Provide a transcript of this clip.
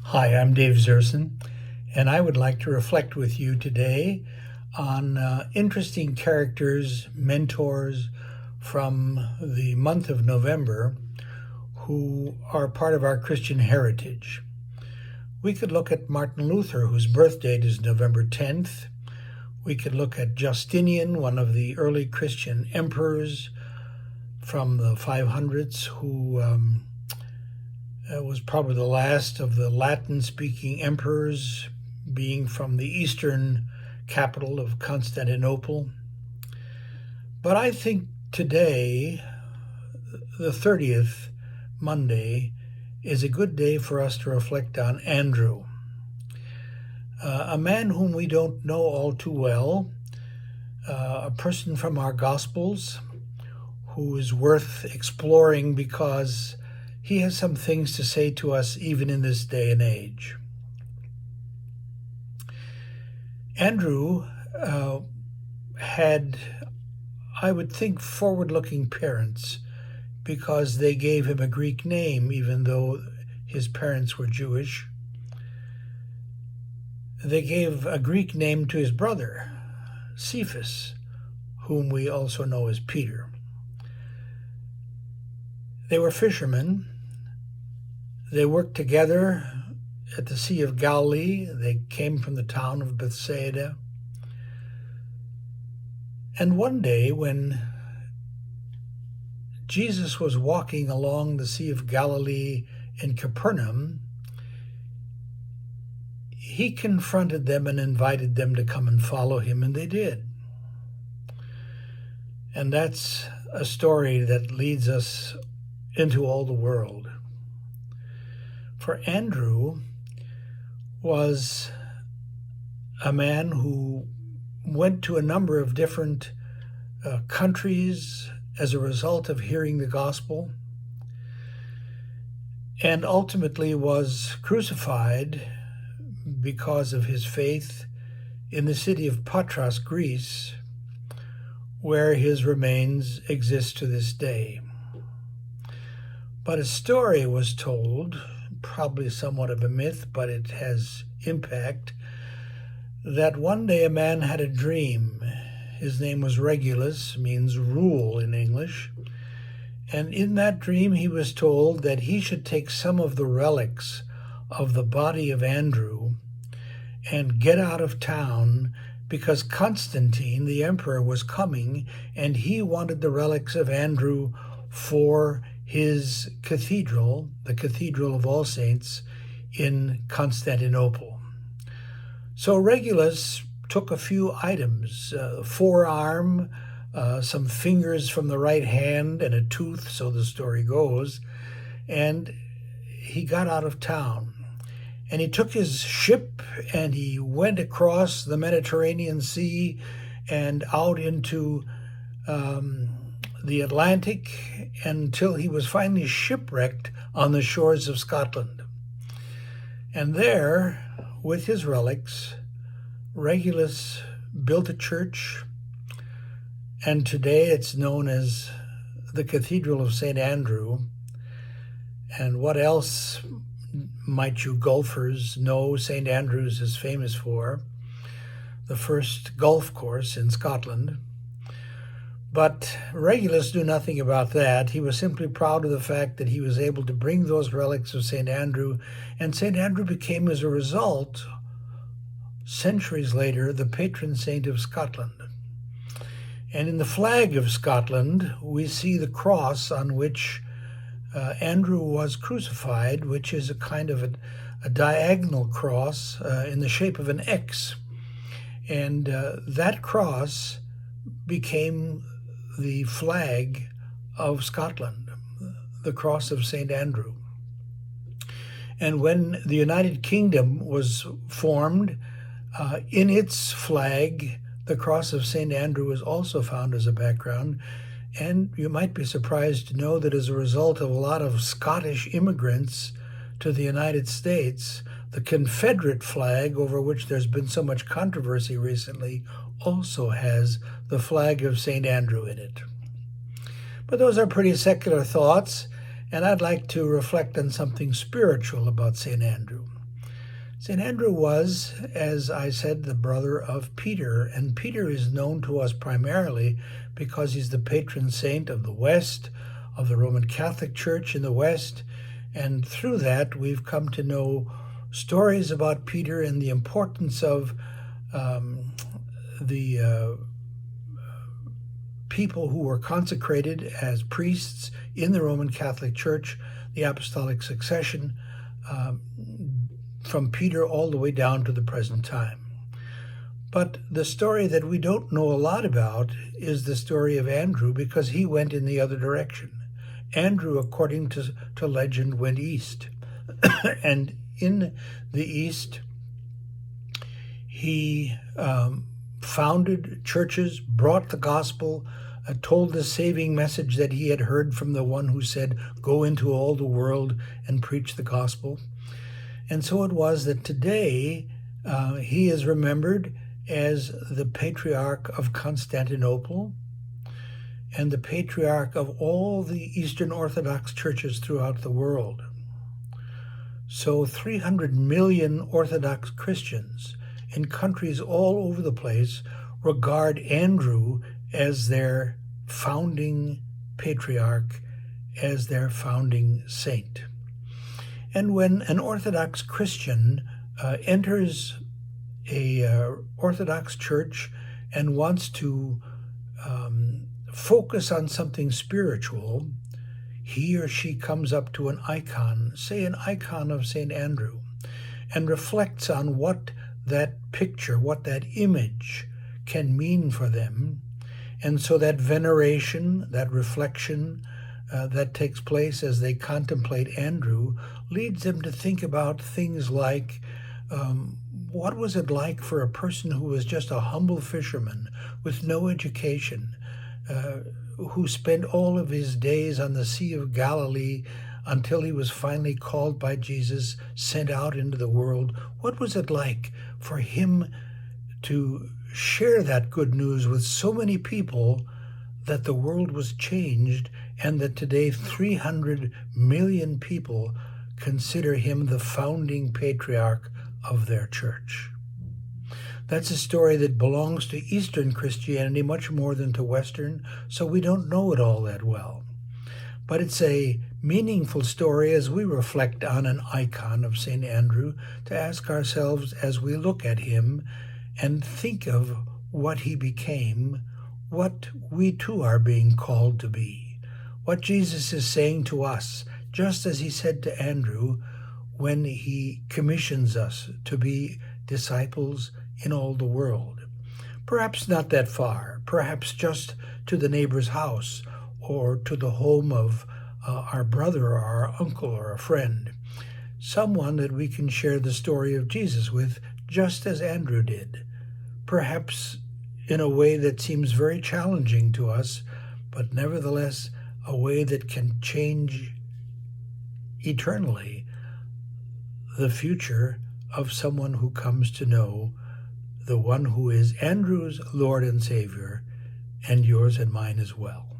Hi, I'm Dave Zersen, and I would like to reflect with you today on interesting characters, mentors from the month of November who are part of our Christian heritage. We could look at Martin Luther, whose birth date is November 10th. We could look at Justinian, one of the early Christian emperors from the 500s, who was probably the last of the Latin-speaking emperors, being from the eastern capital of Constantinople. But I think today, the 30th, Monday, is a good day for us to reflect on Andrew, a man whom we don't know all too well, a person from our Gospels who is worth exploring because he has some things to say to us even in this day and age. Andrew had, I would think, forward-looking parents because they gave him a Greek name even though his parents were Jewish. They gave a Greek name to his brother, Cephas, whom we also know as Peter. They were fishermen. They worked together at the Sea of Galilee. They came from the town of Bethsaida. And one day when Jesus was walking along the Sea of Galilee in Capernaum, he confronted them and invited them to come and follow him, and they did. And that's a story that leads us into all the world. For Andrew was a man who went to a number of different countries as a result of hearing the gospel, and ultimately was crucified because of his faith in the city of Patras, Greece, where his remains exist to this day. But a story was told, probably somewhat of a myth, but it has impact, that one day a man had a dream. His name was Regulus, means rule in English. And in that dream he was told that he should take some of the relics of the body of Andrew and get out of town because Constantine, the emperor, was coming and he wanted the relics of Andrew for his cathedral, the Cathedral of All Saints in Constantinople. So Regulus took a few items, a forearm, some fingers from the right hand, and a tooth, so the story goes, and he got out of town. And he took his ship and he went across the Mediterranean Sea and out into the Atlantic until he was finally shipwrecked on the shores of Scotland. And there, with his relics, Regulus built a church, and today it's known as the Cathedral of St. Andrew. And what else might you golfers know St. Andrews is famous for? The first golf course in Scotland. But Regulus knew nothing about that. He was simply proud of the fact that he was able to bring those relics of St. Andrew, and St. Andrew became, as a result, centuries later, the patron saint of Scotland. And in the flag of Scotland, we see the cross on which Andrew was crucified, which is a kind of a diagonal cross in the shape of an X. And that cross became the flag of Scotland, the cross of St. Andrew. And when the United Kingdom was formed, in its flag, the cross of St. Andrew was also found as a background. And you might be surprised to know that as a result of a lot of Scottish immigrants to the United States, the Confederate flag, over which there's been so much controversy recently, also has the flag of St. Andrew in it. But those are pretty secular thoughts, and I'd like to reflect on something spiritual about St. Andrew. St. Andrew was, as I said, the brother of Peter, and Peter is known to us primarily because he's the patron saint of the West, of the Roman Catholic Church in the West, and through that we've come to know stories about Peter and the importance of the people who were consecrated as priests in the Roman Catholic Church, the apostolic succession, from Peter all the way down to the present time. But the story that we don't know a lot about is the story of Andrew, because he went in the other direction. Andrew, according to legend, went east. And in the east, he founded churches, brought the gospel, told the saving message that he had heard from the one who said, "Go into all the world and preach the gospel." And so it was that today he is remembered as the Patriarch of Constantinople and the Patriarch of all the Eastern Orthodox churches throughout the world. So 300 million Orthodox Christians in countries all over the place regard Andrew as their founding patriarch, as their founding saint. And when an Orthodox Christian enters a Orthodox church and wants to focus on something spiritual, he or she comes up to an icon, say an icon of St. Andrew, and reflects on what that picture, what that image can mean for them. And so that veneration, that reflection that takes place as they contemplate Andrew leads them to think about things like, what was it like for a person who was just a humble fisherman with no education, who spent all of his days on the Sea of Galilee until he was finally called by Jesus, sent out into the world? What was it like for him to share that good news with so many people that the world was changed, and that today 300 million people consider him the founding patriarch of their church? That's a story that belongs to Eastern Christianity much more than to Western, so we don't know it all that well. But it's a meaningful story as we reflect on an icon of St. Andrew, to ask ourselves as we look at him and think of what he became, what we too are being called to be, what Jesus is saying to us, just as he said to Andrew when he commissions us to be disciples in all the world. Perhaps not that far, perhaps just to the neighbor's house or to the home of our brother or our uncle or a friend, someone that we can share the story of Jesus with, just as Andrew did, perhaps in a way that seems very challenging to us, but nevertheless a way that can change eternally the future of someone who comes to know the one who is Andrew's Lord and Savior, and yours and mine as well.